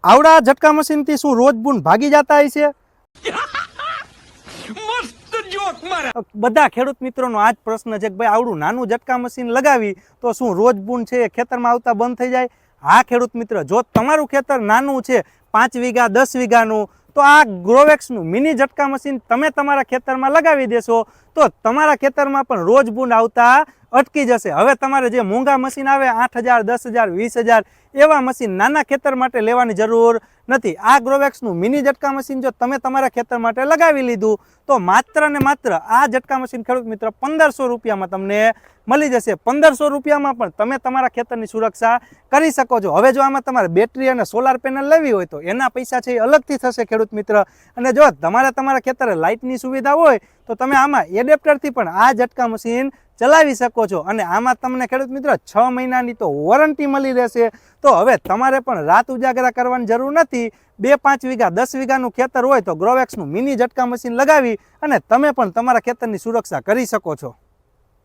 આવડા ઝટકા મશીન થી શું રોજ બૂન ભાગી જતા હોય છે? બધા ખેડૂત મિત્રોનો આ જ પ્રશ્ન છે કે ભાઈ આવડું નાનું ઝટકા મશીન લગાવી તો શું રોજ બૂન છે ખેતરમાં આવતા બંધ થઈ જાય? હા ખેડૂત મિત્ર, જો તમારું ખેતર નાનું છે 5 વીઘા 10 વીઘાનું, તો આ ગ્રોવેક્સનું મિની ઝટકા મશીન તમે તમારા ખેતરમાં લગાવી દેશો તો તમારા ખેતરમાં પણ રોજ બૂન આવતા અટકી જશે. હવે તમારે જે મોંઘા મશીન આવે 8,000 10,000 20,000 એવા મશીન નાના ખેતર માટે લેવાની જરૂર નથી. આ ગ્રોવેક્સનું મિની ઝટકા મશીન જો તમે તમારા ખેતર માટે લગાવી લીધું તો માત્ર ને માત્ર આ ઝટકા મશીન ખેડૂત મિત્ર 1500 રૂપિયામાં તમને મળી જશે. 1500 રૂપિયામાં પણ તમે તમારા ખેતરની સુરક્ષા કરી શકો છો. હવે જો આમાં તમારે બેટરી અને સોલાર પેનલ લેવી હોય તો એના પૈસા છે એ અલગથી થશે ખેડૂત મિત્ર. અને જો તમારા ખેતરે લાઇટની સુવિધા હોય તો તમે આમાં એડેપ્ટરથી પણ આ ઝટકા મશીન ચલાવી શકો છો. અને આમાં તમને ખેડૂત મિત્ર 6 મહિનાની તો વોરંટી મળી રહેશે. તો હવે તમારે પણ રાત ઉજાગરા કરવાની જરૂર નથી. 2-5 વીઘા 10 વીઘાનું ખેતર હોય તો ગ્રોવેક્સનું મિની ઝટકા મશીન લગાવી અને તમે પણ તમારા ખેતરની સુરક્ષા કરી શકો છો.